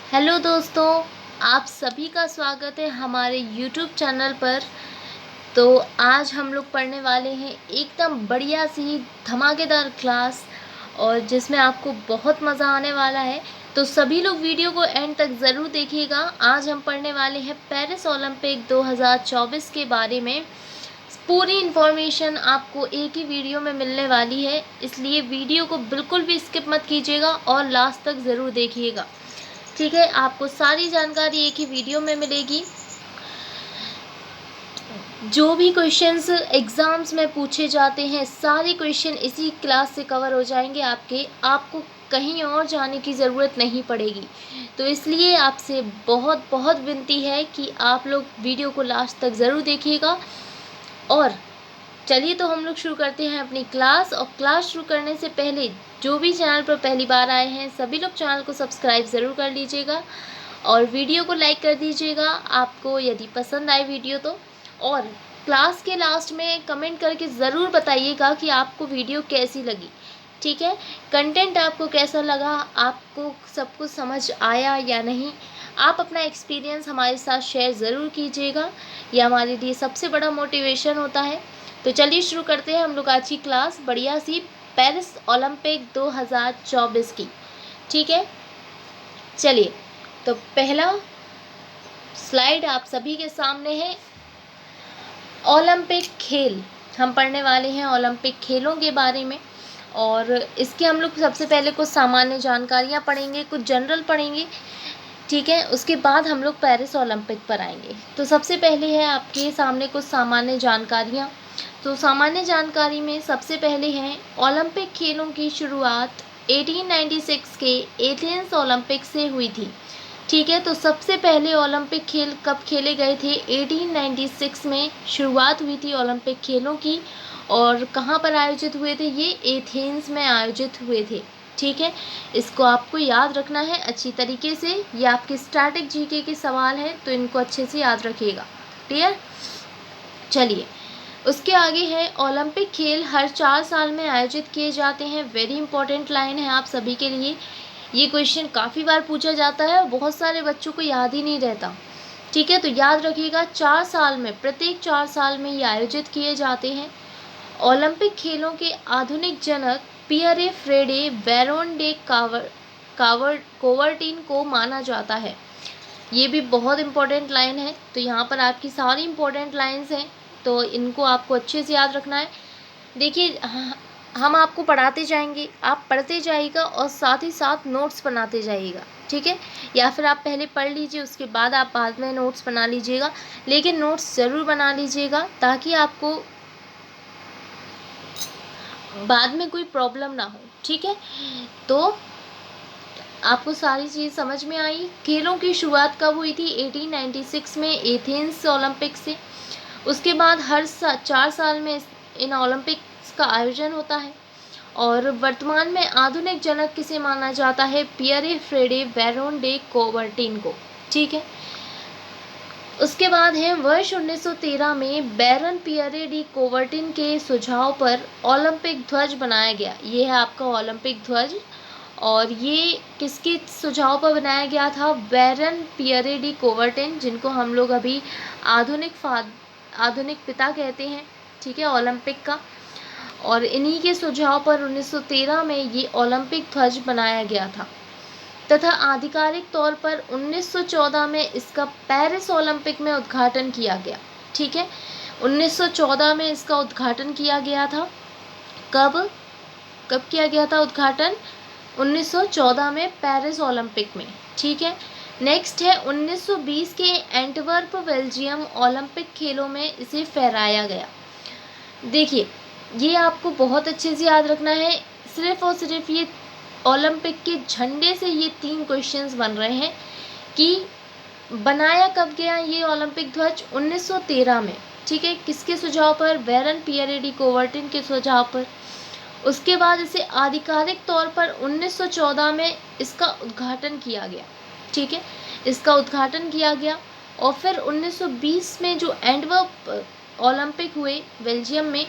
Hello दोस्तों, आप सभी का स्वागत है हमारे YouTube चैनल पर। तो आज हम लोग पढ़ने वाले हैं एकदम बढ़िया सी धमाकेदार क्लास, और जिसमें आपको बहुत मज़ा आने वाला है। तो सभी लोग वीडियो को एंड तक ज़रूर देखिएगा। आज हम पढ़ने वाले हैं पेरिस ओलंपिक 2024 के बारे में। पूरी इन्फॉर्मेशन आपको एक ही वीडियो में मिलने वाली है, इसलिए वीडियो को बिल्कुल भी स्किप मत कीजिएगा और लास्ट तक ज़रूर देखिएगा। ठीक है, आपको सारी जानकारी एक ही वीडियो में मिलेगी। जो भी क्वेश्चंस एग्ज़ाम्स में पूछे जाते हैं, सारे क्वेश्चन इसी क्लास से कवर हो जाएंगे। आपको कहीं और जाने की ज़रूरत नहीं पड़ेगी। तो इसलिए आपसे बहुत बहुत विनती है कि आप लोग वीडियो को लास्ट तक ज़रूर देखिएगा। और चलिए, तो हम लोग शुरू करते हैं अपनी क्लास। और क्लास शुरू करने से पहले जो भी चैनल पर पहली बार आए हैं, सभी लोग चैनल को सब्सक्राइब ज़रूर कर लीजिएगा और वीडियो को लाइक कर दीजिएगा आपको यदि पसंद आए वीडियो तो। और क्लास के लास्ट में कमेंट करके ज़रूर बताइएगा कि आपको वीडियो कैसी लगी। ठीक है, कंटेंट आपको कैसा लगा, आपको सब कुछ समझ आया या नहीं। आप अपना एक्सपीरियंस हमारे साथ शेयर ज़रूर कीजिएगा, यह हमारे लिए सबसे बड़ा मोटिवेशन होता है। तो चलिए शुरू करते हैं हम लोग आज की क्लास बढ़िया सी पेरिस ओलंपिक 2024 की। ठीक है, चलिए, तो पहला स्लाइड आप सभी के सामने है। ओलंपिक खेल हम पढ़ने वाले हैं, ओलंपिक खेलों के बारे में। और इसके हम लोग सबसे पहले कुछ सामान्य जानकारियाँ पढ़ेंगे, कुछ जनरल पढ़ेंगे। ठीक है, उसके बाद हम लोग पेरिस ओलंपिक पर आएंगे। तो सबसे पहले है आपके सामने कुछ सामान्य जानकारियाँ। तो सामान्य जानकारी में सबसे पहले हैं ओलंपिक खेलों की शुरुआत 1896 के एथेंस ओलंपिक से हुई थी। ठीक है, तो सबसे पहले ओलंपिक खेल कब खेले गए थे? 1896 में शुरुआत हुई थी ओलंपिक खेलों की। और कहाँ पर आयोजित हुए थे? ये एथेंस में आयोजित हुए थे। ठीक है, इसको आपको याद रखना है अच्छी तरीके से। ये आपके स्टैटिक जीके के सवाल हैं, तो इनको अच्छे से याद रखिएगा। क्लियर? चलिए, उसके आगे है ओलंपिक खेल हर 4 साल में आयोजित किए जाते हैं। वेरी इंपॉर्टेंट लाइन है आप सभी के लिए। ये क्वेश्चन काफ़ी बार पूछा जाता है और बहुत सारे बच्चों को याद ही नहीं रहता। ठीक है, तो याद रखिएगा 4 साल में, प्रत्येक 4 साल में ये आयोजित किए जाते हैं। ओलंपिक खेलों के आधुनिक जनक पियरे फ्रेडे बैरोन डे कोवर्टिन को माना जाता है। ये भी बहुत इंपॉर्टेंट लाइन है। तो यहाँ पर आपकी सारी इंपॉर्टेंट लाइन्स हैं, तो इनको आपको अच्छे से याद रखना है। देखिए, हम आपको पढ़ाते जाएंगे, आप पढ़ते जाइएगा और साथ ही साथ नोट्स बनाते जाइएगा। ठीक है, या फिर आप पहले पढ़ लीजिए, उसके बाद आप बाद में नोट्स बना लीजिएगा। लेकिन नोट्स ज़रूर बना लीजिएगा ताकि आपको बाद में कोई प्रॉब्लम ना हो। ठीक है, तो आपको सारी चीज़ समझ में आई। खेलों की शुरुआत कब हुई थी? 1896 में एथेंस ओलंपिक से। उसके बाद हर 4 साल में इन ओलंपिक्स का आयोजन होता है। और वर्तमान में आधुनिक जनक किसे माना जाता है? पियरे फ्रेडे बैरोन डे कोवर्टिन को। ठीक है, उसके बाद है वर्ष 1913 में बैरन पियरे डी कोवर्टिन के सुझाव पर ओलंपिक ध्वज बनाया गया। ये है आपका ओलंपिक ध्वज। और ये किसके सुझाव पर बनाया गया था? बैरन पियरे डी कोवर्टिन, जिनको हम लोग अभी आधुनिक पिता कहते हैं। ठीक है, ओलंपिक का। और इन्हीं के सुझाव पर 1913 में ये ओलंपिक ध्वज बनाया गया था तथा आधिकारिक तौर पर 1914 में इसका पेरिस ओलंपिक में उद्घाटन किया गया। ठीक है, 1914 में इसका उद्घाटन किया गया था। कब किया गया था उद्घाटन? 1914 में पेरिस ओलंपिक में। ठीक है, नेक्स्ट है 1920 के एंटवर्प बेल्जियम ओलंपिक खेलों में इसे फहराया गया। देखिए, ये आपको बहुत अच्छे से याद रखना है। सिर्फ और सिर्फ ये ओलंपिक के झंडे से ये 3 क्वेश्चंस बन रहे हैं कि बनाया कब गया ये ओलंपिक ध्वज? 1913 में। ठीक है, किसके सुझाव पर? बैरन पियरे डी कोवर्टिन के सुझाव पर। उसके बाद इसे आधिकारिक तौर पर 1914 में इसका उद्घाटन किया गया। ठीक है, इसका उद्घाटन किया गया। और फिर 1920 में जो एंटवर्प ओलंपिक हुए बेल्जियम में,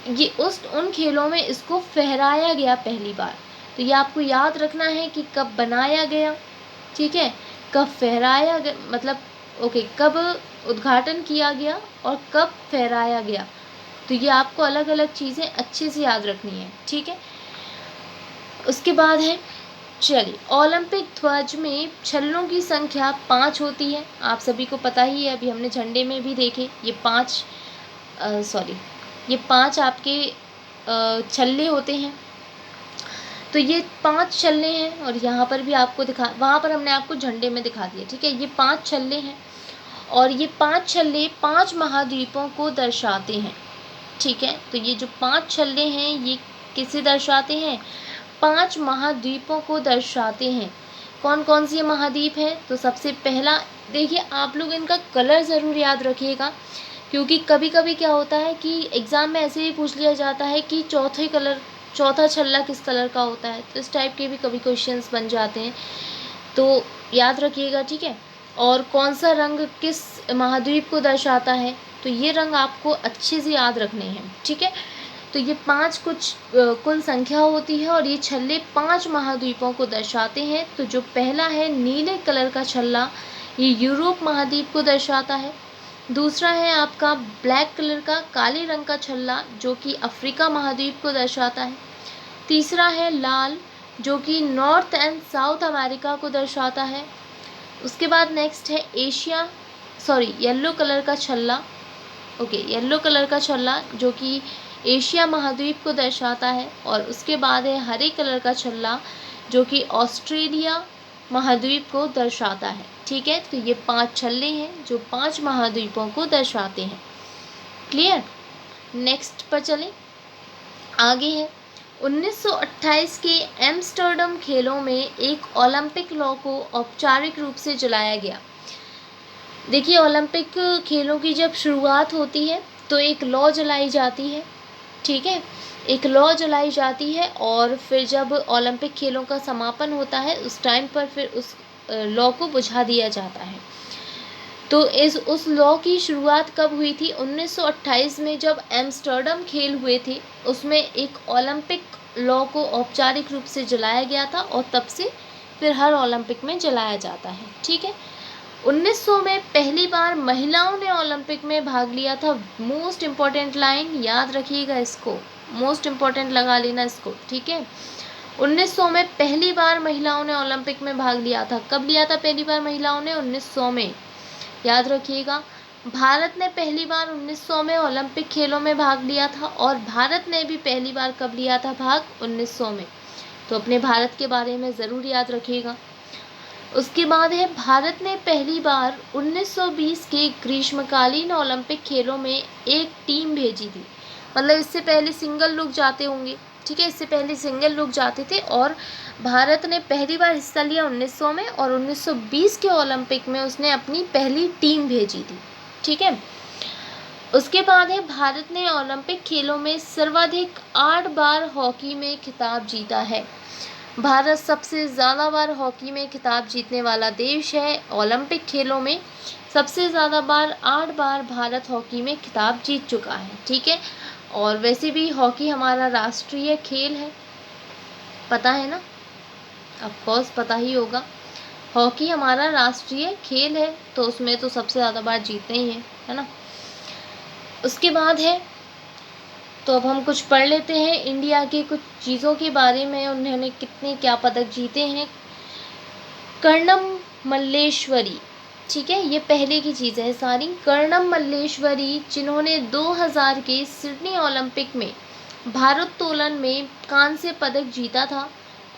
ये उन खेलों में इसको फहराया गया पहली बार। तो ये आपको याद रखना है कि कब बनाया गया ठीक है। कब फहराया गया, मतलब ओके, कब उद्घाटन किया गया और कब फहराया गया, तो ये आपको अलग अलग चीज़ें अच्छे से याद रखनी है, ठीक है। उसके बाद है, चलिए, ओलंपिक ध्वज में छल्लों की संख्या 5 होती है, आप सभी को पता ही है, अभी हमने झंडे में भी देखे, ये 5 आपके छल्ले होते हैं। तो ये 5 छल्ले हैं, और यहाँ पर भी आपको वहाँ पर हमने आपको झंडे में दिखा दिया, ठीक है। ये 5 छल्ले हैं, और ये 5 छल्ले 5 महाद्वीपों को दर्शाते हैं, ठीक है। तो ये जो 5 छल्ले हैं ये किसे दर्शाते हैं, 5 महाद्वीपों को दर्शाते हैं। कौन कौन से महाद्वीप हैं, तो सबसे पहला देखिए, आप लोग इनका कलर ज़रूर याद रखिएगा, क्योंकि कभी कभी क्या होता है कि एग्ज़ाम में ऐसे ही पूछ लिया जाता है कि चौथा छल्ला किस कलर का होता है, तो इस टाइप के भी कभी क्वेश्चंस बन जाते हैं, तो याद रखिएगा, ठीक है। और कौन सा रंग किस महाद्वीप को दर्शाता है, तो ये रंग आपको अच्छे से याद रखने हैं, ठीक है। तो ये 5 कुल संख्या होती है, और ये छल्ले 5 महाद्वीपों को दर्शाते हैं। तो जो पहला है नीले कलर का छल्ला, ये यूरोप महाद्वीप को दर्शाता है। दूसरा है आपका ब्लैक कलर का काले रंग का छल्ला, जो कि अफ्रीका महाद्वीप को दर्शाता है। तीसरा है लाल, जो कि नॉर्थ एंड साउथ अमेरिका को दर्शाता है। उसके बाद नेक्स्ट है येलो कलर का छल्ला, येलो कलर का छल्ला, जो कि एशिया महाद्वीप को दर्शाता है। और उसके बाद है हरे कलर का छल्ला, जो कि ऑस्ट्रेलिया महाद्वीप को दर्शाता है, ठीक है। तो ये 5 छल्ले हैं जो 5 महाद्वीपों को दर्शाते हैं। क्लियर। नेक्स्ट पर चलें, आगे है 1928 के एम्स्टर्डम खेलों में एक ओलंपिक लॉ को औपचारिक रूप से जलाया गया। देखिए, ओलंपिक खेलों की जब शुरुआत होती है तो एक लॉ जलाई जाती है, ठीक है, एक लॉ जलाई जाती है, और फिर जब ओलंपिक खेलों का समापन होता है उस टाइम पर फिर उस लॉ को बुझा दिया जाता है। तो उस लॉ की शुरुआत कब हुई थी, 1928 में जब एम्स्टर्डम खेल हुए थे, उसमें एक ओलंपिक लॉ को औपचारिक रूप से जलाया गया था, और तब से फिर हर ओलंपिक में जलाया जाता है, ठीक है। 1900 में पहली बार महिलाओं ने ओलंपिक में भाग लिया था। मोस्ट इम्पॉर्टेंट लाइन याद रखिएगा, इसको मोस्ट इम्पॉर्टेंट लगा लेना इसको, ठीक है। 1900 में पहली बार महिलाओं ने ओलंपिक में भाग लिया था। कब लिया था पहली बार महिलाओं ने, 1900 में, याद रखिएगा। भारत ने पहली बार 1900 में ओलंपिक खेलों में भाग लिया था, और भारत ने भी पहली बार कब लिया था भाग, 1900 में। तो अपने भारत के बारे में ज़रूर याद रखिएगा। उसके बाद है भारत ने पहली बार 1920 के ग्रीष्मकालीन ओलंपिक खेलों में एक टीम भेजी थी। मतलब इससे पहले सिंगल लोग जाते होंगे, ठीक है, इससे पहले सिंगल लोग जाते थे, और भारत ने पहली बार हिस्सा लिया 1900 में, और 1920 के ओलंपिक में उसने अपनी पहली टीम भेजी थी, ठीक है। उसके बाद है भारत ने ओलंपिक खेलों में सर्वाधिक 8 बार हॉकी में खिताब जीता है। भारत सबसे ज़्यादा बार हॉकी में खिताब जीतने वाला देश है। ओलंपिक खेलों में सबसे ज़्यादा बार 8 बार भारत हॉकी में खिताब जीत चुका है, ठीक है। और वैसे भी हॉकी हमारा राष्ट्रीय खेल है, पता है ना, ऑफ कोर्स पता ही होगा। हॉकी हमारा राष्ट्रीय खेल है, तो उसमें तो सबसे ज़्यादा बार जीते ही हैं, है ना। उसके बाद है, तो अब हम कुछ पढ़ लेते हैं इंडिया के कुछ चीज़ों के बारे में, उन्होंने कितने क्या पदक जीते हैं। कर्णम मल्लेश्वरी, ठीक है, ये पहले की चीज़ है सारी। कर्णम मल्लेश्वरी, जिन्होंने 2000 के सिडनी ओलंपिक में भारोत्तोलन में कांस्य पदक जीता था,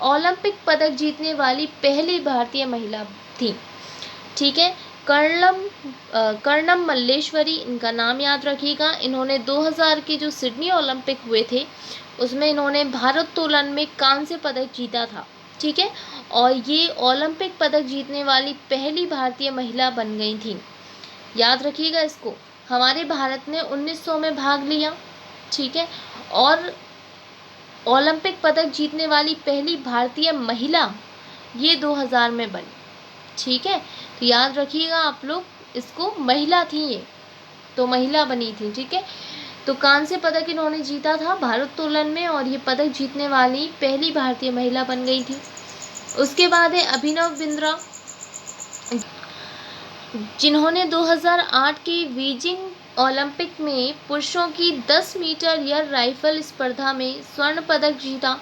ओलंपिक पदक जीतने वाली पहली भारतीय महिला थी, ठीक है। कर्णम मल्लेश्वरी, इनका नाम याद रखिएगा। इन्होंने 2000 के जो सिडनी ओलंपिक हुए थे उसमें इन्होंने भारोत्तोलन में कांस्य पदक जीता था, ठीक है। और ये ओलंपिक पदक जीतने वाली पहली भारतीय महिला बन गई थी, याद रखिएगा इसको। हमारे भारत ने 1900 में भाग लिया, ठीक है, और ओलंपिक पदक जीतने वाली पहली भारतीय महिला ये 2000 में बनी, ठीक है। तो याद रखिएगा आप लोग इसको, महिला थी ये, तो महिला बनी थी, ठीक है। तो कांस्य पदक इन्होंने जीता था भारोत्तोलन में, और ये पदक जीतने वाली पहली भारतीय महिला बन गई थी। उसके बाद है अभिनव बिंद्रा, जिन्होंने 2008 के बीजिंग ओलंपिक में पुरुषों की 10 मीटर एयर राइफल स्पर्धा में स्वर्ण पदक जीता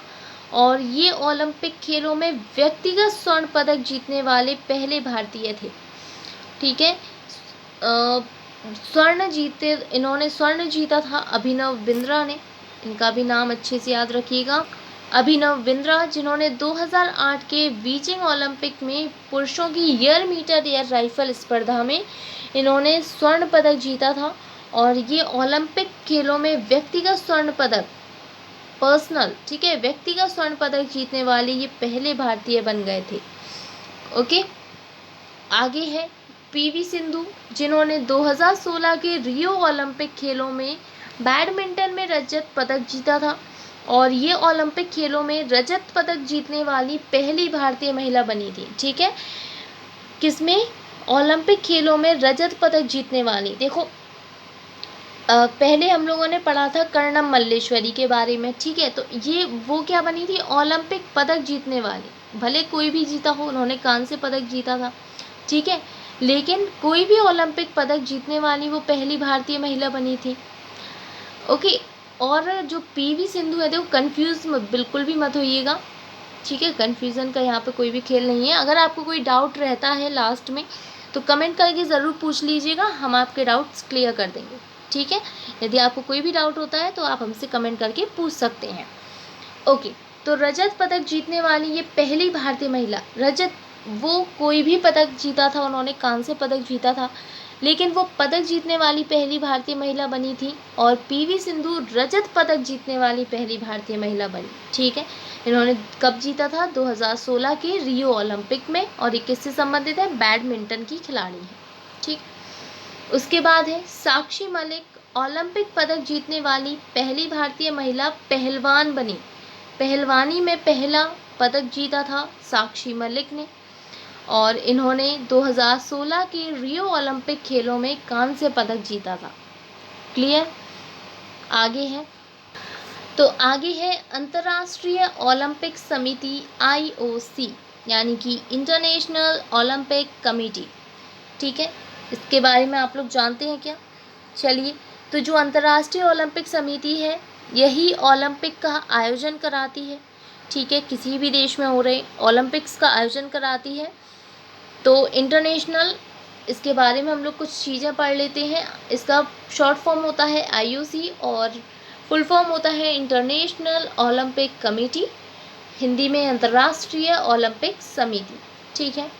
और ये ओलंपिक खेलों में व्यक्तिगत स्वर्ण पदक जीतने वाले पहले भारतीय थे। ठीक है, इन्होंने स्वर्ण जीता था अभिनव बिंद्रा ने, इनका भी नाम अच्छे से याद रखिएगा। अभिनव बिंद्रा, जिन्होंने 2008 के बीजिंग ओलंपिक में पुरुषों की एयर राइफल स्पर्धा में इन्होंने स्वर्ण पदक जीता था और ये ओलंपिक खेलों में व्यक्तिगत स्वर्ण पदक पर्सनल, ठीक है, व्यक्तिगत स्वर्ण पदक जीतने वाले ये पहले भारतीय बन गए थे। ओके, आगे है पीवी सिंधु, जिन्होंने 2016 के रियो ओलंपिक खेलों में बैडमिंटन में रजत पदक जीता था और ये ओलंपिक खेलों में रजत पदक जीतने वाली पहली भारतीय महिला बनी थी। ठीक है, किसमें? ओलंपिक खेलों में रजत पदक जीतने वाली। देखो, पहले हम लोगों ने पढ़ा था कर्णम मल्लेश्वरी के बारे में। ठीक है, तो ये वो क्या बनी थी? ओलंपिक पदक जीतने वाली। भले कोई भी जीता हो, उन्होंने कांस्य पदक जीता था, ठीक है, लेकिन कोई भी ओलंपिक पदक जीतने वाली वो पहली भारतीय महिला बनी थी। ओके, और जो पीवी सिंधु है, देखो कंफ्यूज बिल्कुल भी मत होइएगा, ठीक है, कन्फ्यूज़न का यहाँ पे कोई भी खेल नहीं है। अगर आपको कोई डाउट रहता है लास्ट में तो कमेंट करके ज़रूर पूछ लीजिएगा, हम आपके डाउट्स क्लियर कर देंगे। ठीक है, यदि आपको कोई भी डाउट होता है तो आप हमसे कमेंट करके पूछ सकते हैं। ओके, तो रजत पदक जीतने वाली ये पहली भारतीय महिला, रजत वो कोई भी पदक जीता था, उन्होंने कांस्य पदक जीता था, लेकिन वो पदक जीतने वाली पहली भारतीय महिला बनी थी और पीवी सिंधु रजत पदक जीतने वाली पहली भारतीय महिला बनी। ठीक है, इन्होंने कब जीता था? 2016 के रियो ओलंपिक में, और ये किससे संबंधित है? बैडमिंटन की खिलाड़ी है। ठीक, उसके बाद है साक्षी मलिक, ओलंपिक पदक जीतने वाली पहली भारतीय महिला पहलवान बनी। पहलवानी में पहला पदक जीता था साक्षी मलिक ने और इन्होंने 2016 के रियो ओलंपिक खेलों में कांस्य पदक जीता था। क्लियर? आगे है, तो आगे है अंतर्राष्ट्रीय ओलंपिक समिति IOC, यानी कि इंटरनेशनल ओलंपिक कमेटी। ठीक है, इसके बारे में आप लोग जानते हैं क्या? चलिए, तो जो अंतर्राष्ट्रीय ओलंपिक समिति है यही ओलंपिक का आयोजन कराती है। ठीक है, किसी भी देश में हो रहे ओलंपिक्स का आयोजन कराती है। तो इंटरनेशनल, इसके बारे में हम लोग कुछ चीज़ें पढ़ लेते हैं। इसका शॉर्ट फॉर्म होता है IOC और फुल फॉर्म होता है इंटरनेशनल ओलंपिक कमेटी, हिंदी में अंतर्राष्ट्रीय ओलंपिक समिति। ठीक है,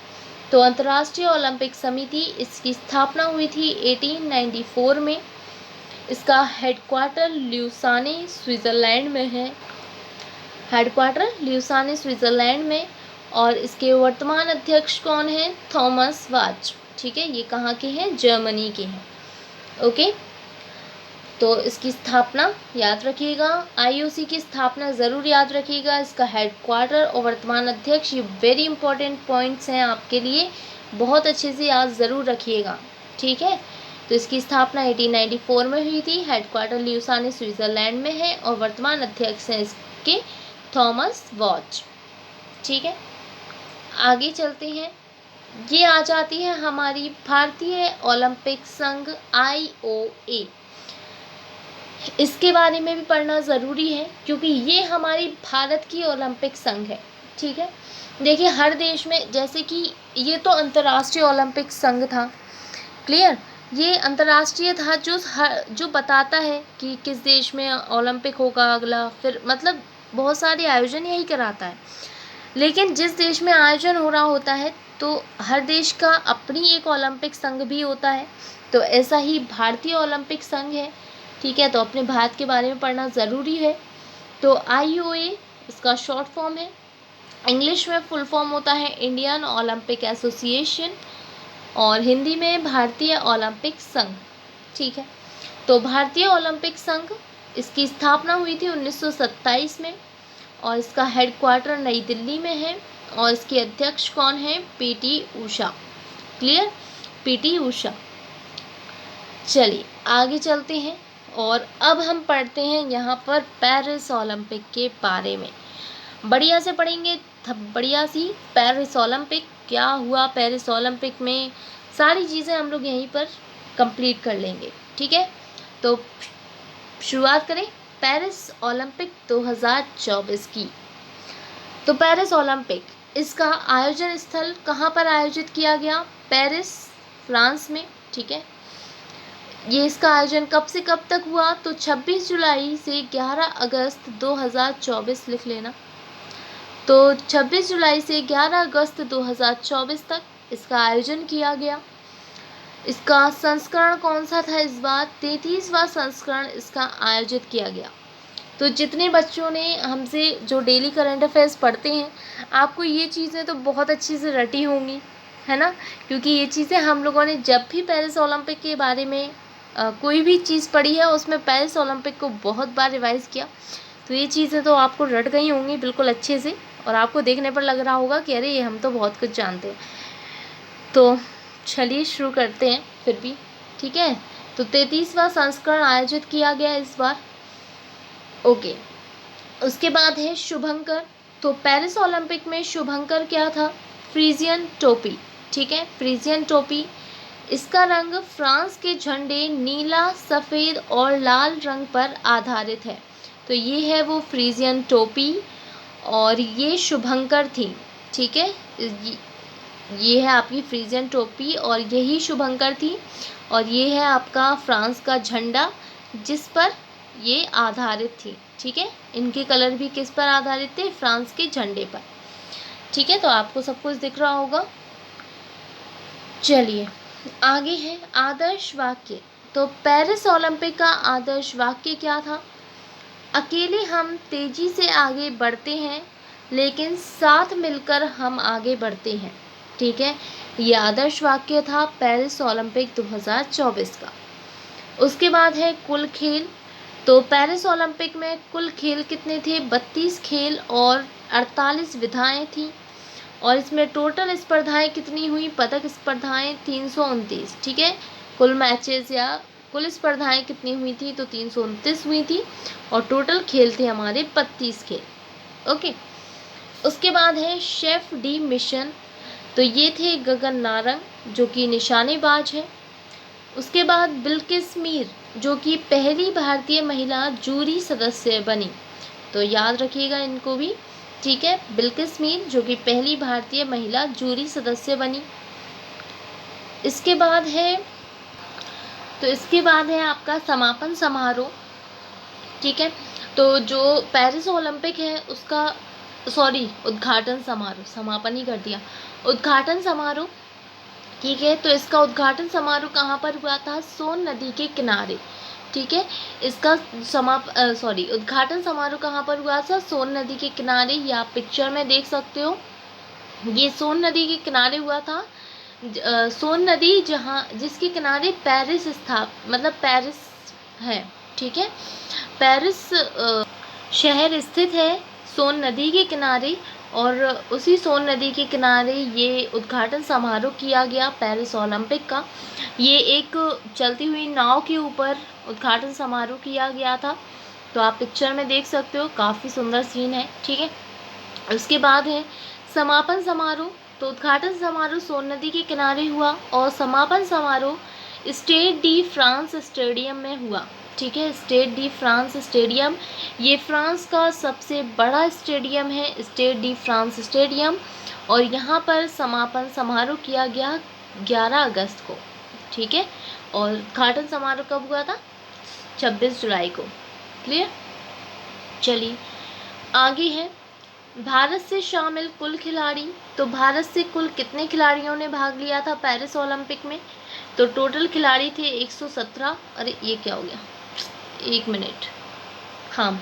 तो अंतर्राष्ट्रीय ओलंपिक समिति, इसकी स्थापना हुई थी 1894 में। इसका हेडक्वार्टर ल्यूसाने स्विट्ज़रलैंड में है, हेडक्वार्टर ल्यूसाने स्विट्ज़रलैंड में, और इसके वर्तमान अध्यक्ष कौन हैं? थॉमस बाच। ठीक है, ये कहाँ के हैं? जर्मनी के हैं। ओके, तो इसकी स्थापना याद रखिएगा, IOC की स्थापना ज़रूर याद रखिएगा, इसका हेडक्वार्टर और वर्तमान अध्यक्ष, ये वेरी इंपॉर्टेंट पॉइंट्स हैं आपके लिए, बहुत अच्छे से याद ज़रूर रखिएगा। ठीक है, तो इसकी स्थापना 1894 में हुई थी, हेडक्वार्टर ल्यूसाने स्विट्ज़रलैंड में है और वर्तमान अध्यक्ष हैं इसके थॉमस बाच। ठीक है, आगे चलते हैं, ये आ जाती है हमारी भारतीय ओलंपिक संघ IOA। इसके बारे में भी पढ़ना ज़रूरी है क्योंकि ये हमारी भारत की ओलंपिक संघ है। ठीक है, देखिए हर देश में, जैसे कि ये तो अंतर्राष्ट्रीय ओलंपिक संघ था, क्लियर, ये अंतर्राष्ट्रीय था जो बताता है कि किस देश में ओलंपिक होगा अगला, फिर मतलब बहुत सारे आयोजन यही कराता है। लेकिन जिस देश में आयोजन हो रहा होता है तो हर देश का अपनी एक ओलंपिक संघ भी होता है, तो ऐसा ही भारतीय ओलंपिक संघ है। ठीक है, तो अपने भारत के बारे में पढ़ना ज़रूरी है। तो IOA इसका शॉर्ट फॉर्म है, इंग्लिश में फुल फॉर्म होता है इंडियन ओलंपिक एसोसिएशन और हिंदी में भारतीय ओलंपिक संघ। ठीक है, तो भारतीय ओलंपिक संघ, इसकी स्थापना हुई थी 1927 में और इसका हेडक्वार्टर नई दिल्ली में है और इसके अध्यक्ष कौन है? PT Usha. Clear, PT Usha. चलिए आगे चलते हैं और अब हम पढ़ते हैं यहाँ पर पेरिस ओलंपिक के बारे में। बढ़िया से पढ़ेंगे, बढ़िया सी पेरिस ओलंपिक क्या हुआ, पेरिस ओलंपिक में सारी चीज़ें हम लोग यहीं पर कंप्लीट कर लेंगे, ठीक है। तो शुरुआत करें पेरिस ओलंपिक 2024 की। तो पेरिस ओलंपिक, इसका आयोजन स्थल कहाँ पर आयोजित किया गया? पेरिस, फ्रांस में, ठीक है। ये इसका आयोजन कब से कब तक हुआ? तो 26 जुलाई से 11 अगस्त 2024 लिख लेना। तो 26 जुलाई से 11 अगस्त 2024 तक इसका आयोजन किया गया। इसका संस्करण कौन सा था इस बार? 33वां संस्करण इसका आयोजित किया गया। तो जितने बच्चों ने हमसे जो डेली करंट अफेयर्स पढ़ते हैं, आपको ये चीज़ें तो बहुत अच्छी से रटी होंगी, है ना, क्योंकि ये चीज़ें हम लोगों ने जब भी पेरिस ओलंपिक के बारे में कोई भी चीज़ पढ़ी है उसमें पेरिस ओलंपिक को बहुत बार रिवाइज़ किया। तो ये चीज़ें तो आपको रट गई होंगी बिल्कुल अच्छे से, और आपको देखने पर लग रहा होगा कि अरे ये हम तो बहुत कुछ जानते हैं। तो चलिए शुरू करते हैं फिर भी, ठीक है। तो 33वां संस्करण आयोजित किया गया इस बार, ओके। उसके बाद है शुभंकर। तो पेरिस ओलंपिक में शुभंकर क्या था? फ्रीजियन टोपी, ठीक है, फ्रीजियन टोपी। इसका रंग फ्रांस के झंडे नीला, सफ़ेद और लाल रंग पर आधारित है। तो ये है वो फ्रीजियन टोपी, और ये शुभंकर थी, ठीक है। ये है आपकी फ्रीजियन टोपी और यही शुभंकर थी, और ये है आपका फ्रांस का झंडा जिस पर ये आधारित थी, ठीक है। इनके कलर भी किस पर आधारित थे? फ्रांस के झंडे पर, ठीक है। तो आपको सब कुछ दिख रहा होगा। चलिए आगे है आदर्श वाक्य। तो पेरिस ओलंपिक का आदर्श वाक्य क्या था? अकेले हम तेजी से आगे बढ़ते हैं, लेकिन साथ मिलकर हम आगे बढ़ते हैं, ठीक है। ये आदर्श वाक्य था पेरिस ओलंपिक 2024 का। उसके बाद है कुल खेल। तो पेरिस ओलंपिक में कुल खेल कितने थे? 32 खेल और 48 विधाएं थी, और इसमें टोटल स्पर्धाएं कितनी हुई? पदक स्पर्धाएं 329, ठीक है। कुल मैचेस या कुल स्पर्धाएं कितनी हुई थी? तो 329 हुई थी, और टोटल खेल थे हमारे 32 खेल, ओके। उसके बाद है शेफ डी मिशन। तो ये थे गगन नारंग जो कि निशानेबाज है। उसके बाद बिल्किस मीर जो कि पहली भारतीय महिला जूरी सदस्य बनी। तो याद रखिएगा इनको भी, ठीक है। बिल्किस मीर जो कि पहली भारतीय महिला जूरी सदस्य बनी। इसके बाद है आपका समापन समारोह, ठीक है। तो जो पेरिस ओलंपिक है उसका उद्घाटन समारोह, समापन ही कर दिया, उद्घाटन समारोह, ठीक है। तो इसका उद्घाटन समारोह कहाँ पर हुआ था? सोन नदी के किनारे, ठीक है। इसका उद्घाटन समारोह कहाँ पर हुआ था? सोन नदी के किनारे। ये आप पिक्चर में देख सकते हो, ये सोन नदी के किनारे हुआ था। सोन नदी जिसके किनारे पेरिस पेरिस है, ठीक है। पेरिस शहर स्थित है सोन नदी के किनारे, और उसी सोन नदी के किनारे ये उद्घाटन समारोह किया गया पेरिस ओलंपिक का। ये एक चलती हुई नाव के ऊपर उद्घाटन समारोह किया गया था। तो आप पिक्चर में देख सकते हो, काफ़ी सुंदर सीन है, ठीक है। उसके बाद है समापन समारोह। तो उद्घाटन समारोह सोन नदी के किनारे हुआ, और समापन समारोह स्टेड डी फ्रांस स्टेडियम में हुआ, ठीक है। स्टेड डी फ्रांस स्टेडियम, ये फ्रांस का सबसे बड़ा स्टेडियम है, स्टेड डी फ्रांस स्टेडियम, और यहाँ पर समापन समारोह किया गया 11 अगस्त को, ठीक है। और उद्घाटन समारोह कब हुआ था? 26 जुलाई को, क्लियर। चलिए आगे है भारत से शामिल कुल खिलाड़ी। तो भारत से कुल कितने खिलाड़ियों ने भाग लिया था पेरिस ओलंपिक में? तो टोटल खिलाड़ी थे 117। अरे ये क्या हो गया, एक मिनट, हाँ,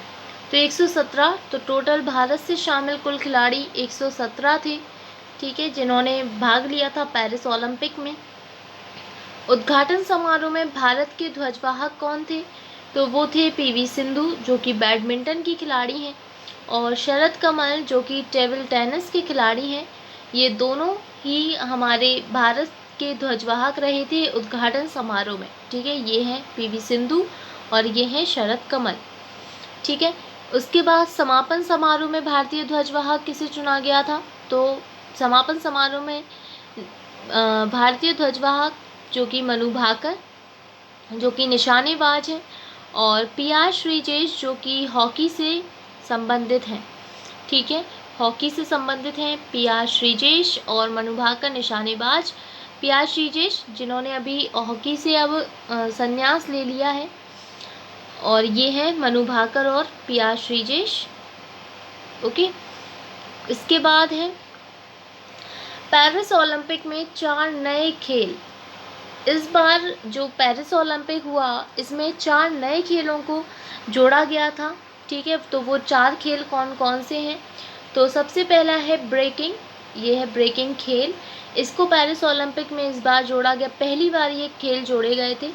तो 117। तो टोटल भारत से शामिल कुल खिलाड़ी 117 थे, ठीक है, जिन्होंने भाग लिया था पेरिस ओलंपिक में। उद्घाटन समारोह में भारत के ध्वजवाहक कौन थे? तो वो थे पीवी सिंधु जो कि बैडमिंटन की खिलाड़ी हैं, और शरद कमल जो कि टेबल टेनिस के खिलाड़ी हैं। ये दोनों ही हमारे भारत के ध्वजवाहक रहे थे उद्घाटन समारोह में, ठीक है। ये हैं पीवी सिंधु और ये हैं शरद कमल, ठीक है। उसके बाद समापन समारोह में भारतीय ध्वजवाहक किसे चुना गया था? तो समापन समारोह में भारतीय ध्वजवाहक जो कि मनु भाकर जो कि निशानेबाज हैं, और पी.आर. श्रीजेश जो कि हॉकी से संबंधित हैं। ठीक है, हॉकी से संबंधित हैं पी.आर. श्रीजेश और मनु भाकर निशानेबाज। पी.आर. श्रीजेश जिन्होंने अभी हॉकी से अब संन्यास ले लिया है, और ये हैं मनु भाकर और पी.आर. श्रीजेश। ओके, इसके बाद है पेरिस ओलंपिक में 4 नए खेल। इस बार जो पेरिस ओलंपिक हुआ इसमें 4 नए खेलों को जोड़ा गया था। ठीक है, तो वो 4 खेल कौन कौन से हैं? तो सबसे पहला है ब्रेकिंग, ये है ब्रेकिंग खेल। इसको पेरिस ओलंपिक में इस बार जोड़ा गया, पहली बार ये खेल जोड़े गए थे।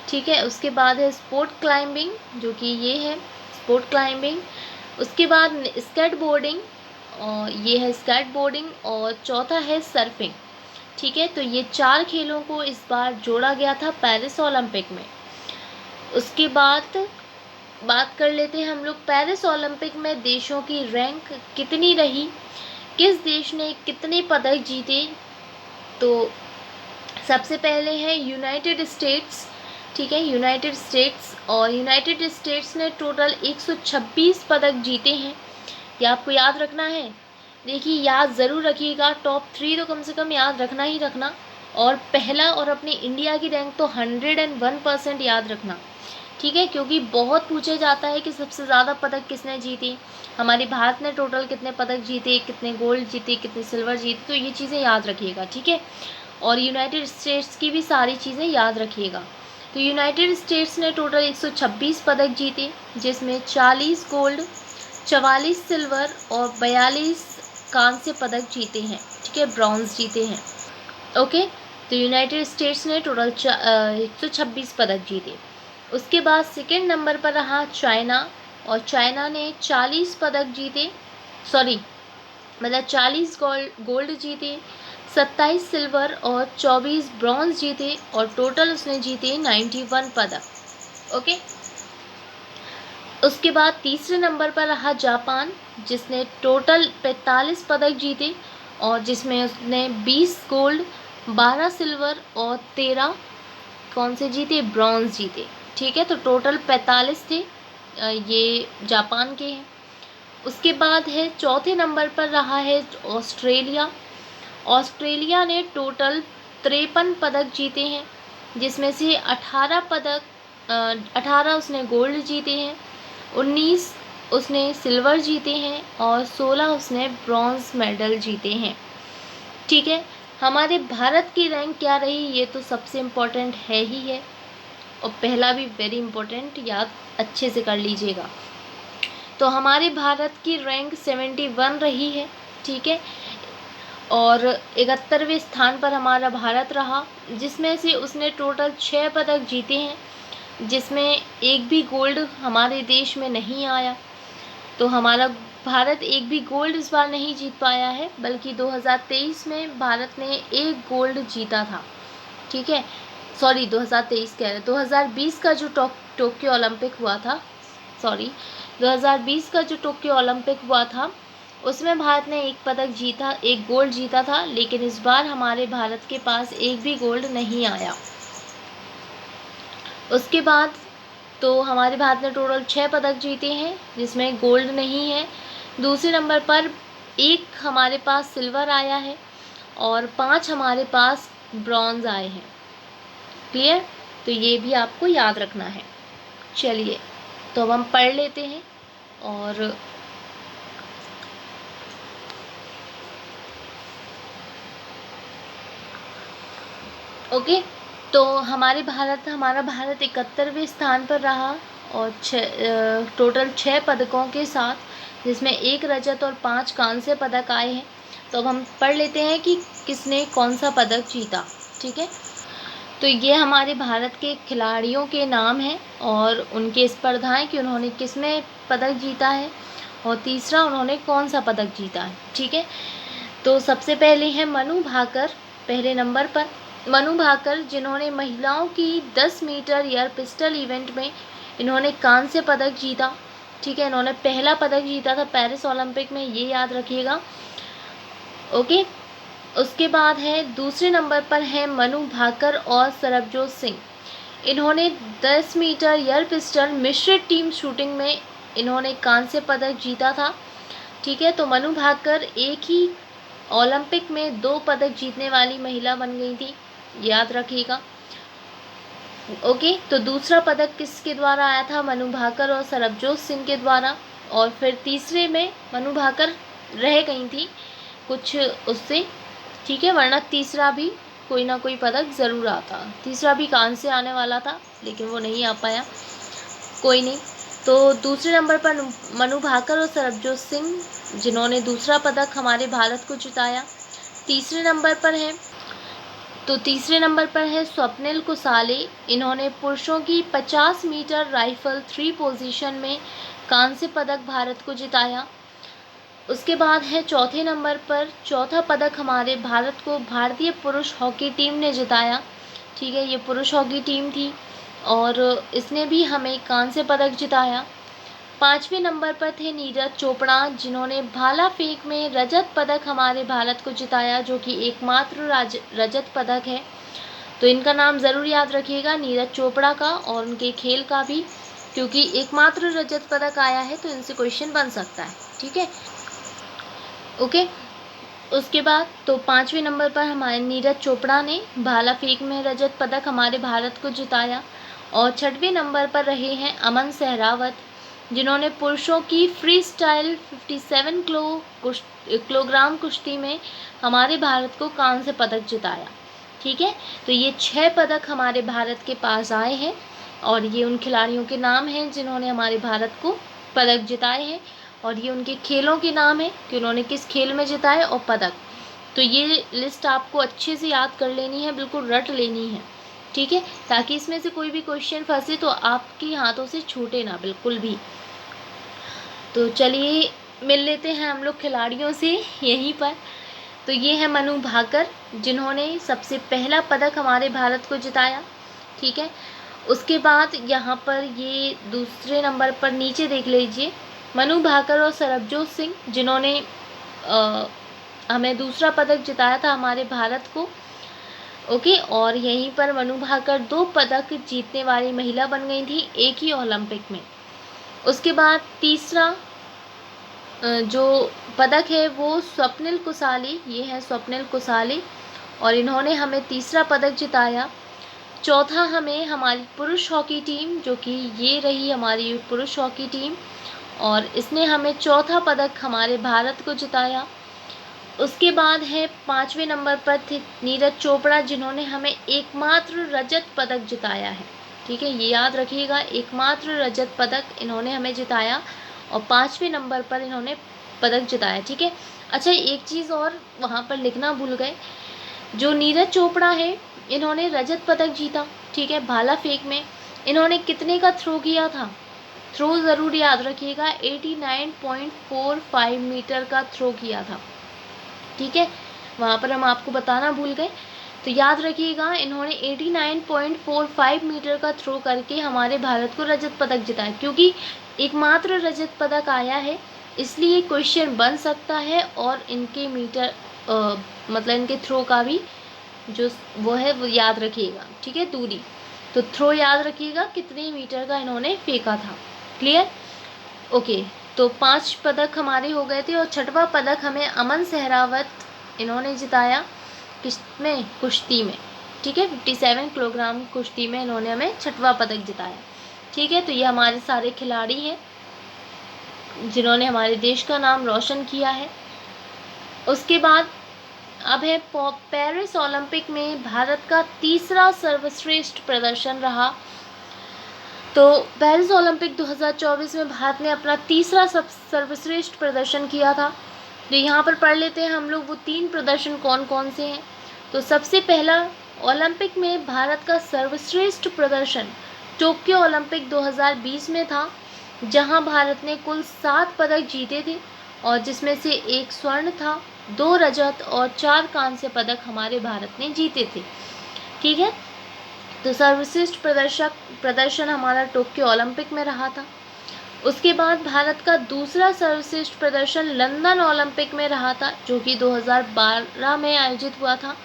ठीक है, उसके बाद है स्पोर्ट क्लाइंबिंग जो कि ये है स्पोर्ट क्लाइंबिंग। उसके बाद स्केट बोर्डिंग, और ये है स्केट बोर्डिंग, और चौथा है सर्फिंग। ठीक है, तो ये 4 खेलों को इस बार जोड़ा गया था पेरिस ओलंपिक में। उसके बाद बात कर लेते हैं हम लोग पेरिस ओलंपिक में देशों की रैंक कितनी रही, किस देश ने कितने पदक जीते। तो सबसे पहले है यूनाइटेड स्टेट्स। ठीक है, यूनाइटेड स्टेट्स, और यूनाइटेड स्टेट्स ने टोटल 126 पदक जीते हैं। ये आपको याद रखना है। देखिए, याद ज़रूर रखिएगा, टॉप 3 तो कम से कम याद रखना ही रखना, और पहला और अपने इंडिया की रैंक तो 101% याद रखना। ठीक है, क्योंकि बहुत पूछा जाता है कि सबसे ज़्यादा पदक किसने जीते, हमारे भारत ने टोटल कितने पदक जीते, कितने गोल्ड जीते, कितने सिल्वर जीते, तो ये चीज़ें याद रखिएगा। ठीक है, और यूनाइटेड स्टेट्स की भी सारी चीज़ें याद रखिएगा। तो यूनाइटेड स्टेट्स ने टोटल 126 पदक जीते, जिसमें 40 गोल्ड, 44 सिल्वर और 42 कांस्य पदक जीते हैं। ठीक है, ब्रॉन्ज जीते हैं। ओके, तो यूनाइटेड स्टेट्स ने टोटल 126 पदक जीते। उसके बाद सेकेंड नंबर पर रहा चाइना, और चाइना ने 40 पदक जीते, 40 गोल्ड जीते, 27 सिल्वर और 24 ब्रॉन्ज जीते, और टोटल उसने जीते 91 पदक। ओके, उसके बाद तीसरे नंबर पर रहा जापान, जिसने टोटल 45 पदक जीते, और जिसमें उसने 20 गोल्ड, 12 सिल्वर और 13 कौन से जीते, ब्रॉन्ज जीते। ठीक है, तो टोटल 45 थे, ये जापान के हैं। उसके बाद है चौथे नंबर पर रहा है ऑस्ट्रेलिया। ऑस्ट्रेलिया ने टोटल 53 पदक जीते हैं, जिसमें से 18 उसने गोल्ड जीते हैं, 19 उसने सिल्वर जीते हैं, और 16 उसने ब्रॉन्ज मेडल जीते हैं। ठीक है, हमारे भारत की रैंक क्या रही ये तो सबसे इम्पोर्टेंट है ही है, और पहला भी वेरी इम्पोर्टेंट, याद अच्छे से कर लीजिएगा। तो हमारे भारत की रैंक 71 रही है। ठीक है, और 71वें स्थान पर हमारा भारत रहा, जिसमें से उसने टोटल 6 पदक जीते हैं, जिसमें एक भी गोल्ड हमारे देश में नहीं आया। तो हमारा भारत एक भी गोल्ड इस बार नहीं जीत पाया है, बल्कि 2023 में भारत ने एक गोल्ड जीता था। ठीक है, 2023 कह रहे, 2020 का जो टोक्यो ओलंपिक हुआ था, 2020 का जो टोक्यो ओलंपिक हुआ था उसमें भारत ने एक गोल्ड जीता था, लेकिन इस बार हमारे भारत के पास एक भी गोल्ड नहीं आया। उसके बाद तो हमारे भारत ने टोटल 6 पदक जीते हैं, जिसमें गोल्ड नहीं है। दूसरे नंबर पर 1 हमारे पास सिल्वर आया है, और 5 हमारे पास ब्रॉन्ज आए हैं। क्लियर, तो ये भी आपको याद रखना है। चलिए, तो अब हम पढ़ लेते हैं। और ओके, तो हमारा भारत 71वें स्थान पर रहा, और टोटल 6 पदकों के साथ, जिसमें 1 रजत और 5 कांस्य पदक आए हैं। तो अब हम पढ़ लेते हैं कि किसने कौन सा पदक जीता। ठीक है, तो ये हमारे भारत के खिलाड़ियों के नाम हैं और उनकी स्पर्धाएं कि उन्होंने किस में पदक जीता है, और तीसरा उन्होंने कौन सा पदक जीता है। ठीक है, तो सबसे पहले है मनु भाकर, पहले नंबर पर मनु भाकर, जिन्होंने महिलाओं की 10 मीटर एयर पिस्टल इवेंट में इन्होंने कांस्य पदक जीता। ठीक है, इन्होंने पहला पदक जीता था पेरिस ओलंपिक में, ये याद रखिएगा। ओके, उसके बाद है दूसरे नंबर पर है मनु भाकर और सरबजोत सिंह। इन्होंने 10 मीटर एयर पिस्टल मिश्रित टीम शूटिंग में इन्होंने कांस्य पदक जीता था। ठीक है, तो मनु भाकर एक ही ओलंपिक में 2 पदक जीतने वाली महिला बन गई थी, याद रखिएगा। ओके, तो दूसरा पदक किसके द्वारा आया था? मनु भाकर और सरबजोत सिंह के द्वारा। और फिर तीसरे में मनु भाकर रह गई थी कुछ उससे, ठीक है, वरना तीसरा भी कोई ना कोई पदक ज़रूर आता। तीसरा भी कांस्य आने वाला था लेकिन वो नहीं आ पाया, कोई नहीं। तो दूसरे नंबर पर मनु भाकर और सरबजोत सिंह जिन्होंने दूसरा पदक हमारे भारत को जिताया। तीसरे नंबर पर है स्वप्निल कुसाले। इन्होंने पुरुषों की 50 मीटर राइफल 3 पोजीशन में कांस्य पदक भारत को जिताया। उसके बाद है चौथे नंबर पर, चौथा पदक हमारे भारत को भारतीय पुरुष हॉकी टीम ने जिताया। ठीक है, ये पुरुष हॉकी टीम थी और इसने भी हमें कांस्य पदक जिताया। पाँचवें नंबर पर थे नीरज चोपड़ा जिन्होंने भाला फेंक में रजत पदक हमारे भारत को जिताया, जो कि एकमात्र रजत पदक है। तो इनका नाम ज़रूर याद रखिएगा, नीरज चोपड़ा का और उनके खेल का भी, क्योंकि एकमात्र रजत पदक आया है तो इनसे क्वेश्चन बन सकता है। ठीक है, ओके। उसके बाद तो 5वें नंबर पर हमारे नीरज चोपड़ा ने भाला फेंक में रजत पदक हमारे भारत को जिताया। और 6वें नंबर पर रहे हैं अमन सहरावत जिन्होंने पुरुषों की फ्री स्टाइल 57 किलोग्राम कुश्ती में हमारे भारत को कांस्य पदक जिताया। ठीक है, तो ये 6 पदक हमारे भारत के पास आए हैं और ये उन खिलाड़ियों के नाम हैं जिन्होंने हमारे भारत को पदक जिताए हैं और ये उनके खेलों के नाम हैं कि उन्होंने किस खेल में जिताए और पदक। तो ये लिस्ट आपको अच्छे से याद कर लेनी है, बिल्कुल रट लेनी है। ठीक है, ताकि इसमें से कोई भी क्वेश्चन फंसे तो आपके हाथों से छूटे ना बिल्कुल भी। तो चलिए मिल लेते हैं हम लोग खिलाड़ियों से यहीं पर। तो ये है मनु भाकर जिन्होंने सबसे पहला पदक हमारे भारत को जिताया। ठीक है, उसके बाद यहाँ पर ये दूसरे नंबर पर नीचे देख लीजिए, मनु भाकर और सरबजोत सिंह जिन्होंने हमें दूसरा पदक जिताया था हमारे भारत को। ओके, और यहीं पर मनु भाकर 2 पदक जीतने वाली महिला बन गई थी एक ही ओलंपिक में। उसके बाद तीसरा जो पदक है वो स्वप्निल कुसाली, ये है स्वप्निल कुसाली और इन्होंने हमें तीसरा पदक जिताया। चौथा हमें हमारी पुरुष हॉकी टीम, जो कि ये रही हमारी पुरुष हॉकी टीम और इसने हमें चौथा पदक हमारे भारत को जिताया। उसके बाद है 5वें नंबर पर थे नीरज चोपड़ा जिन्होंने हमें एकमात्र रजत पदक जिताया है। ठीक है, ये याद रखिएगा, एकमात्र रजत पदक इन्होंने हमें जिताया और 5वें नंबर पर इन्होंने पदक जिताया। ठीक है, अच्छा एक चीज़ और वहाँ पर लिखना भूल गए, जो नीरज चोपड़ा है इन्होंने रजत पदक जीता। ठीक है, भाला फेंक में इन्होंने कितने का थ्रो किया था? थ्रो ज़रूर याद रखिएगा, 89.45 मीटर का थ्रो किया था। ठीक है, वहाँ पर हम आपको बताना भूल गए, तो याद रखिएगा इन्होंने 89.45 मीटर का थ्रो करके हमारे भारत को रजत पदक जिताया। क्योंकि एकमात्र रजत पदक आया है इसलिए क्वेश्चन बन सकता है और इनके मीटर मतलब इनके थ्रो का भी जो वो है वो याद रखिएगा। ठीक है, दूरी, तो थ्रो याद रखिएगा कितने मीटर का इन्होंने फेंका था। क्लियर? ओके, तो 5 पदक हमारे हो गए थे और 6वां पदक हमें अमन सहरावत इन्होंने जिताया किसमें? कुश्ती में। ठीक है, 57 किलोग्राम कुश्ती में इन्होंने हमें 6वां पदक जिताया। ठीक है, तो ये हमारे सारे खिलाड़ी हैं जिन्होंने हमारे देश का नाम रोशन किया है। उसके बाद अब है पेरिस ओलंपिक में भारत का तीसरा सर्वश्रेष्ठ प्रदर्शन रहा। तो पेरिस ओलंपिक 2024 में भारत ने अपना तीसरा सर्वश्रेष्ठ प्रदर्शन किया था। तो यहाँ पर पढ़ लेते हैं हम लोग वो 3 प्रदर्शन कौन कौन से हैं। तो सबसे पहला ओलंपिक में भारत का सर्वश्रेष्ठ प्रदर्शन टोक्यो ओलंपिक 2020 में था, जहां भारत ने कुल 7 पदक जीते थे और जिसमें से 1 स्वर्ण था, 2 रजत और 4 कांस्य पदक हमारे भारत ने जीते थे। ठीक है, तो सर्वश्रेष्ठ प्रदर्शन हमारा टोक्यो ओलंपिक में रहा था। उसके बाद भारत का दूसरा सर्वश्रेष्ठ प्रदर्शन लंदन ओलंपिक में रहा था, जो कि 2012 में आयोजित हुआ था,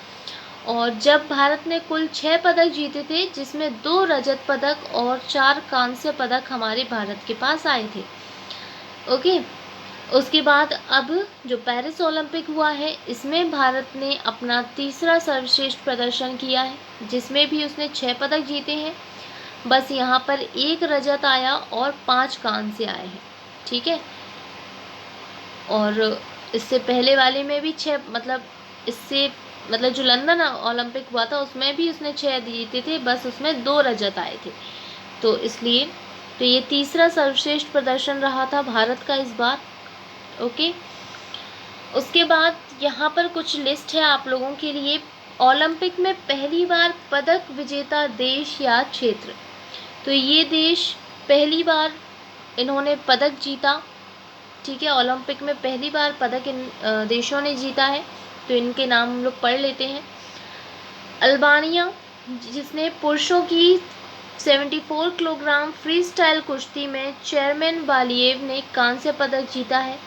और जब भारत ने कुल 6 पदक जीते थे, जिसमें 2 रजत पदक और 4 कांस्य पदक हमारे भारत के पास आए थे। ओके, उसके बाद अब जो पेरिस ओलंपिक हुआ है, इसमें भारत ने अपना तीसरा सर्वश्रेष्ठ प्रदर्शन किया है, जिसमें भी उसने 6 पदक जीते हैं। बस यहाँ पर 1 रजत आया और 5 कांस्य आए हैं। ठीक है, और इससे पहले वाले में भी 6, मतलब जो लंदन ओलंपिक हुआ था उसमें भी उसने 6 जीते थे, बस उसमें 2 रजत आए थे। तो इसलिए तो ये तीसरा सर्वश्रेष्ठ प्रदर्शन रहा था भारत का इस बार। ओके, उसके बाद यहाँ पर कुछ लिस्ट है आप लोगों के लिए। ओलंपिक में पहली बार पदक विजेता देश या क्षेत्र, तो ये देश पहली बार इन्होंने पदक जीता। ठीक है, ओलंपिक में पहली बार पदक इन देशों ने जीता है, तो इनके नाम हम लोग पढ़ लेते हैं। अल्बानिया, जिसने पुरुषों की 74 किलोग्राम फ्री स्टाइल कुश्ती में चेयरमैन बालिएव ने कांस्य पदक जीता है।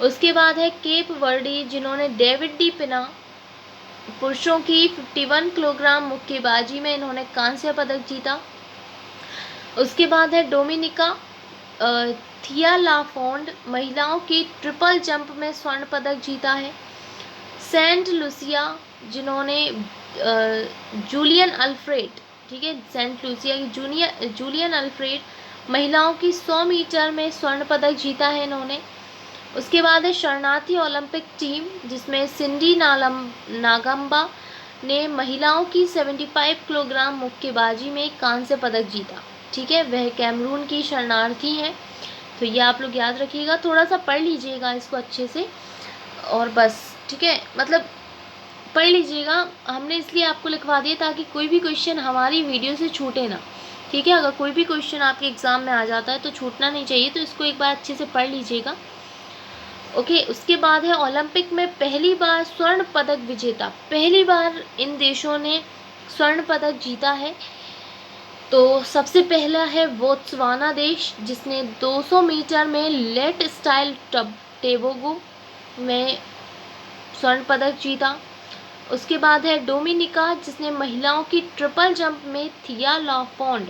उसके बाद है केप वर्डी, जिन्होंने डेविड डी पिना, पुरुषों की 51 किलोग्राम मुक्केबाजी में इन्होंने कांस्य पदक जीता। उसके बाद है डोमिनिका थिया लाफोंड, महिलाओं की ट्रिपल जंप में स्वर्ण पदक जीता है। सेंट लुसिया, जिन्होंने जूलियन अल्फ्रेड, ठीक है, सेंट लुसिया की जूलियन अल्फ्रेड महिलाओं की 100 मीटर में स्वर्ण पदक जीता है इन्होंने। उसके बाद है शरणार्थी ओलंपिक टीम, जिसमें सिंडी नागम्बा ने महिलाओं की 75 किलोग्राम मुक्केबाजी में कांस्य पदक जीता। ठीक है, वह कैमरून की शरणार्थी हैं। तो ये आप लोग याद रखिएगा, थोड़ा सा पढ़ लीजिएगा इसको अच्छे से, और बस। ठीक है, मतलब पढ़ लीजिएगा, हमने इसलिए आपको लिखवा दिया ताकि कोई भी क्वेश्चन हमारी वीडियो से छूटे ना। ठीक है, अगर कोई भी क्वेश्चन आपके एग्ज़ाम में आ जाता है तो छूटना नहीं चाहिए, तो इसको एक बार अच्छे से पढ़ लीजिएगा। ओके, उसके बाद है ओलंपिक में पहली बार स्वर्ण पदक विजेता, पहली बार इन देशों ने स्वर्ण पदक जीता है। तो सबसे पहला है बोत्सवाना देश, जिसने 200 मीटर में लेट स्टाइल टेबोगो में स्वर्ण पदक जीता। उसके बाद है डोमिनिका, जिसने महिलाओं की ट्रिपल जंप में थिया लाफोंड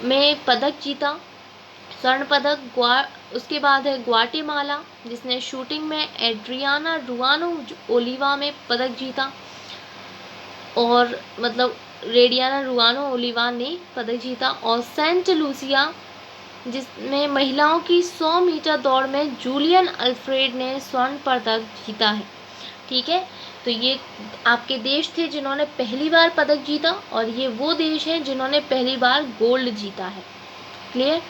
में पदक जीता, स्वर्ण पदक। उसके बाद है ग्वाटेमाला, जिसने शूटिंग में एड्रियाना रुआनो ओलिवा में पदक जीता, और मतलब रेडियाना रुआनो ओलिवा ने पदक जीता। और सेंट लूसिया, जिसमें महिलाओं की 100 मीटर दौड़ में जूलियन अल्फ्रेड ने स्वर्ण पदक जीता है। ठीक है, तो ये आपके देश थे जिन्होंने पहली बार पदक जीता, और ये वो देश हैं जिन्होंने पहली बार गोल्ड जीता है। क्लियर?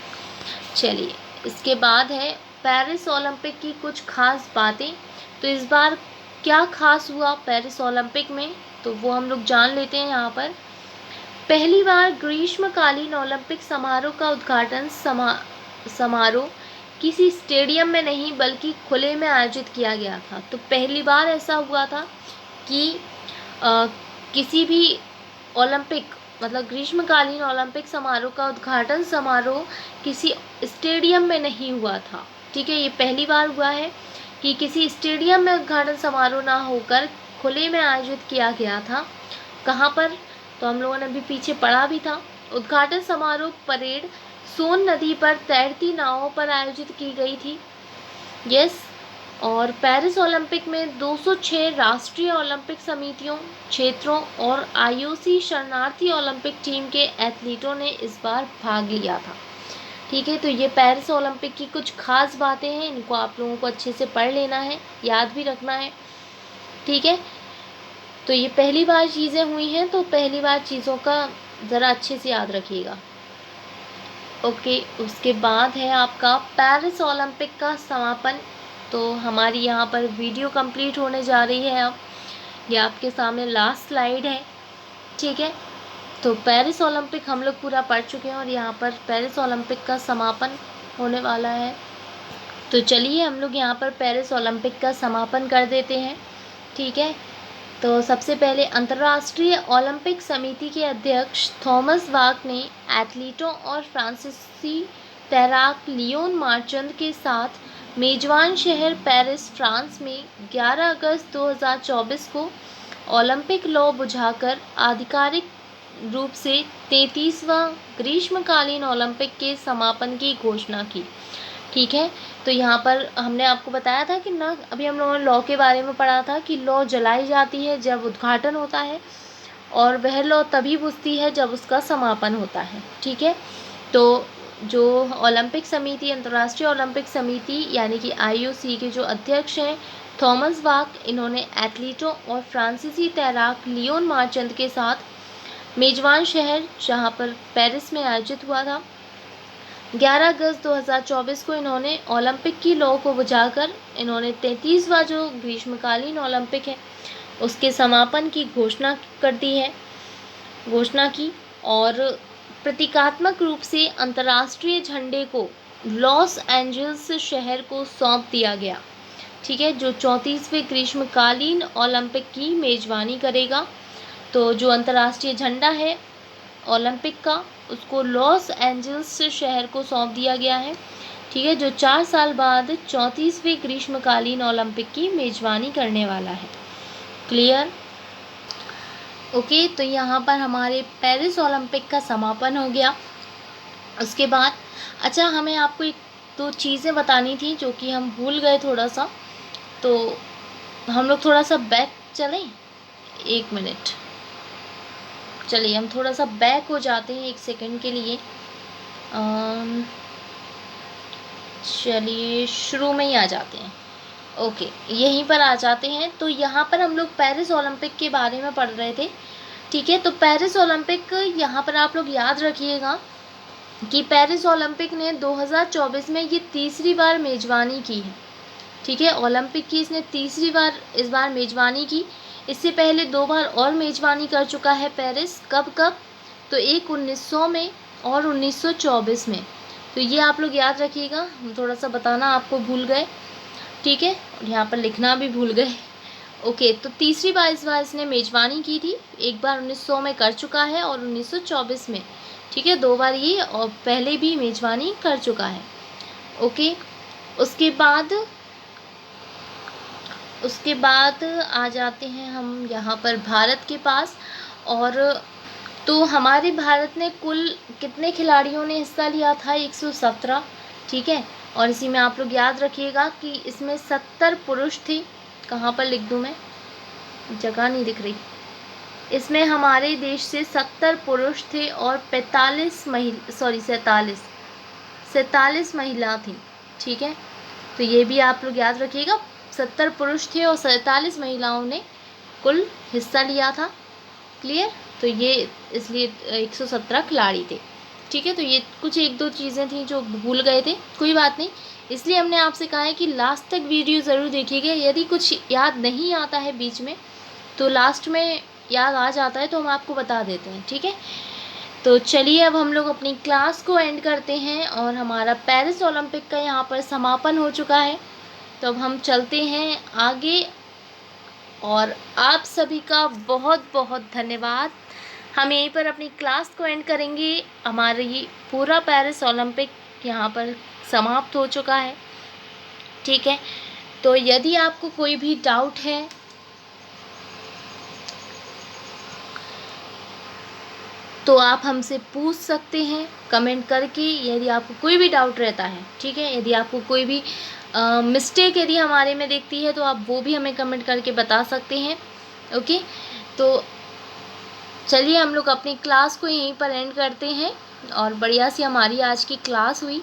चलिए, इसके बाद है पेरिस ओलंपिक की कुछ खास बातें। तो इस बार क्या खास हुआ पेरिस ओलंपिक में, तो वो हम लोग जान लेते हैं यहाँ पर। पहली बार ग्रीष्मकालीन ओलंपिक समारोह का उद्घाटन समारोह किसी स्टेडियम में नहीं बल्कि खुले में आयोजित किया गया था। तो पहली बार ऐसा हुआ था कि किसी भी ओलंपिक मतलब ग्रीष्मकालीन ओलंपिक समारोह का उद्घाटन समारोह किसी स्टेडियम में नहीं हुआ था। ठीक है, ये पहली बार हुआ है कि किसी स्टेडियम में उद्घाटन समारोह ना होकर खुले में आयोजित किया गया था। कहाँ पर, तो हम लोगों ने अभी पीछे पढ़ा भी था। उद्घाटन समारोह परेड सोन नदी पर तैरती नावों पर आयोजित की गई थी। यस, और पेरिस ओलंपिक में 206 राष्ट्रीय ओलंपिक समितियों, क्षेत्रों और आईओसी शरणार्थी ओलंपिक टीम के एथलीटों ने इस बार भाग लिया था। ठीक है, तो ये पेरिस ओलंपिक की कुछ खास बातें हैं, इनको आप लोगों को अच्छे से पढ़ लेना है, याद भी रखना है। ठीक है, तो ये पहली बार चीज़ें हुई हैं, तो पहली बार चीज़ों का ज़रा अच्छे से याद रखिएगा। ओके, उसके बाद है आपका पेरिस ओलंपिक का समापन। तो हमारी यहाँ पर वीडियो कंप्लीट होने जा रही है। अब ये आपके सामने लास्ट स्लाइड है। ठीक है, तो पेरिस ओलंपिक हम लोग पूरा पढ़ चुके हैं, और यहाँ पर पेरिस ओलंपिक का समापन होने वाला है। तो चलिए हम लोग यहाँ पर पेरिस ओलंपिक का समापन कर देते हैं। ठीक है, तो सबसे पहले अंतर्राष्ट्रीय ओलंपिक समिति के अध्यक्ष थॉमस बाक ने एथलीटों और फ्रांसीसी तैराक लियोन मार्चंद के साथ मेजबान शहर पेरिस फ्रांस में 11 अगस्त 2024 को ओलंपिक लौ बुझाकर आधिकारिक रूप से 33वां ग्रीष्मकालीन ओलंपिक के समापन की घोषणा की। ठीक है, तो यहाँ पर हमने आपको बताया था कि ना, अभी हम लोगों ने लॉ के बारे में पढ़ा था कि लॉ जलाई जाती है जब उद्घाटन होता है और वह लॉ तभी बुझती है जब उसका समापन होता है। ठीक है, तो जो ओलंपिक समिति, अंतर्राष्ट्रीय ओलंपिक समिति यानी कि IOC के जो अध्यक्ष हैं थॉमस बाक, इन्होंने एथलीटों और फ्रांसीसी तैराक लियोन मार्चंद के साथ मेजबान शहर जहां पर पेरिस में आयोजित हुआ था 11 अगस्त 2024 को इन्होंने ओलंपिक की लौ को बुझाकर इन्होंने 33वां जो ग्रीष्मकालीन ओलंपिक है उसके समापन की घोषणा की और प्रतीकात्मक रूप से अंतर्राष्ट्रीय झंडे को लॉस एंजल्स शहर को सौंप दिया गया। ठीक है, जो 34वें ग्रीष्मकालीन ओलंपिक की मेजबानी करेगा। तो जो अंतर्राष्ट्रीय झंडा है ओलंपिक का, उसको लॉस एंजल्स शहर को सौंप दिया गया है। ठीक है, जो 4 साल बाद 34वें ग्रीष्मकालीन ओलंपिक की मेजबानी करने वाला है। क्लियर? ओके, तो यहाँ पर हमारे पेरिस ओलंपिक का समापन हो गया। उसके बाद अच्छा, हमें आपको एक दो चीज़ें बतानी थी जो कि हम भूल गए थोड़ा सा, तो हम लोग थोड़ा सा बैक चलें। 1 मिनट, चलिए हम थोड़ा सा बैक हो जाते हैं 1 सेकंड के लिए। चलिए शुरू में ही आ जाते हैं। ओके, यहीं पर आ जाते हैं। तो यहाँ पर हम लोग पेरिस ओलंपिक के बारे में पढ़ रहे थे। ठीक है, तो पेरिस ओलंपिक, यहाँ पर आप लोग याद रखिएगा कि पेरिस ओलंपिक ने 2024 में ये तीसरी बार मेजबानी की है। ठीक है, ओलंपिक की इसने तीसरी बार इस बार मेजबानी की। इससे पहले 2 बार और मेजबानी कर चुका है पेरिस। कब कब? तो एक 1900 में और 1924 में। तो ये आप लोग याद रखिएगा, हम थोड़ा सा बताना आपको भूल गए। ठीक है, और यहाँ पर लिखना भी भूल गए। ओके, तो तीसरी बार इस बार इसने मेजबानी की थी। एक बार 1900 में कर चुका है और 1924 में। ठीक है, 2 बार ये और पहले भी मेजबानी कर चुका है। ओके, उसके बाद आ जाते हैं हम यहाँ पर भारत के पास। और तो हमारे भारत ने कुल कितने खिलाड़ियों ने हिस्सा लिया था? 117। ठीक है, और इसी में आप लोग याद रखिएगा कि इसमें 70 पुरुष थे। कहाँ पर लिख दूँ मैं, जगह नहीं दिख रही। इसमें हमारे देश से 70 पुरुष थे और 47 महिला थी। ठीक है, तो ये भी आप लोग याद रखिएगा, 70 पुरुष थे और 47 महिलाओं ने कुल हिस्सा लिया था। क्लियर? तो ये इसलिए 117 खिलाड़ी थे। ठीक है, तो ये कुछ 1-2 चीज़ें थी जो भूल गए थे, कोई बात नहीं। इसलिए हमने आपसे कहा है कि लास्ट तक वीडियो ज़रूर देखिएगा। यदि कुछ याद नहीं आता है बीच में तो लास्ट में याद आ जाता है तो हम आपको बता देते हैं। ठीक है, तो चलिए अब हम लोग अपनी क्लास को एंड करते हैं और हमारा पेरिस ओलंपिक का यहाँ पर समापन हो चुका है। तो अब हम चलते हैं आगे और आप सभी का बहुत बहुत धन्यवाद। हम यहीं पर अपनी क्लास को एंड करेंगे। हमारी पूरा पेरिस ओलंपिक यहाँ पर समाप्त हो चुका है। ठीक है, तो यदि आपको कोई भी डाउट है तो आप हमसे पूछ सकते हैं कमेंट करके, यदि आपको कोई भी डाउट रहता है। ठीक है, यदि आपको कोई भी मिस्टेक यदि हमारे में देखती है तो आप वो भी हमें कमेंट करके बता सकते हैं। ओके, तो चलिए हम लोग अपनी क्लास को यहीं पर एंड करते हैं और बढ़िया सी हमारी आज की क्लास हुई।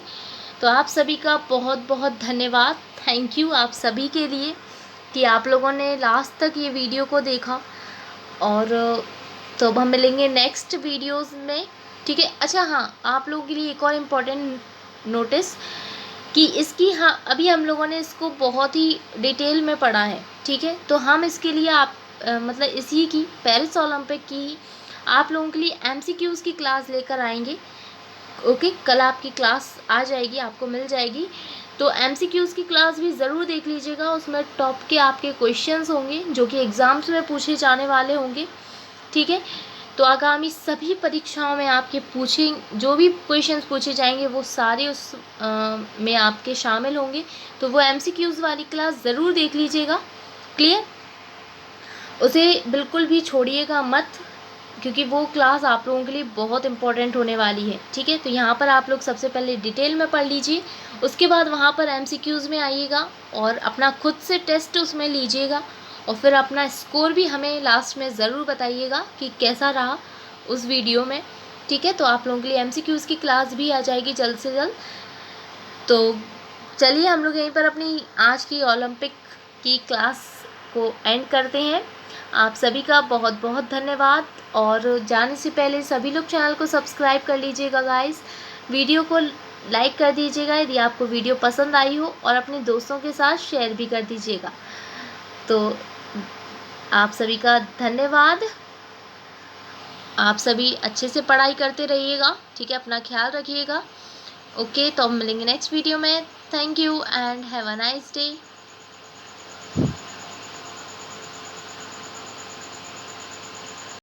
तो आप सभी का बहुत बहुत धन्यवाद, थैंक यू आप सभी के लिए कि आप लोगों ने लास्ट तक ये वीडियो को देखा। और तो अब हम मिलेंगे नेक्स्ट वीडियोस में। ठीक है, अच्छा हाँ, आप लोगों के लिए एक और इम्पोर्टेंट नोटिस कि इसकी, हाँ, अभी हम लोगों ने इसको बहुत ही डिटेल में पढ़ा है। ठीक है, तो हम इसके लिए मतलब इसी की पेरिस ओलंपिक की आप लोगों के लिए MCQs की क्लास लेकर आएंगे। ओके, कल आपकी क्लास आ जाएगी, आपको मिल जाएगी। तो MCQs की क्लास भी ज़रूर देख लीजिएगा। उसमें टॉप के आपके क्वेश्चंस होंगे जो कि एग्ज़ाम्स में पूछे जाने वाले होंगे। ठीक है, तो आगामी सभी परीक्षाओं में आपके जो भी क्वेश्चंस पूछे जाएंगे वो सारे उस में आपके शामिल होंगे। तो वो MCQs वाली क्लास ज़रूर देख लीजिएगा। क्लियर? उसे बिल्कुल भी छोड़िएगा मत, क्योंकि वो क्लास आप लोगों के लिए बहुत इंपॉर्टेंट होने वाली है। ठीक है, तो यहाँ पर आप लोग सबसे पहले डिटेल में पढ़ लीजिए, उसके बाद वहाँ पर MCQs में आइएगा और अपना खुद से टेस्ट उसमें लीजिएगा, और फिर अपना स्कोर भी हमें लास्ट में ज़रूर बताइएगा कि कैसा रहा उस वीडियो में। ठीक है, तो आप लोगों के लिए MCQs की क्लास भी आ जाएगी जल्द से जल्द। तो चलिए हम लोग यहीं पर अपनी आज की ओलंपिक की क्लास को एंड करते हैं। आप सभी का बहुत बहुत धन्यवाद, और जाने से पहले सभी लोग चैनल को सब्सक्राइब कर लीजिएगा गाइस। वीडियो को लाइक कर दीजिएगा यदि आपको वीडियो पसंद आई हो, और अपने दोस्तों के साथ शेयर भी कर दीजिएगा। तो आप सभी का धन्यवाद। आप सभी अच्छे से पढ़ाई करते रहिएगा। ठीक है, अपना ख्याल रखिएगा। ओके, तो हम मिलेंगे नेक्स्ट वीडियो में। Thank you and have a nice day.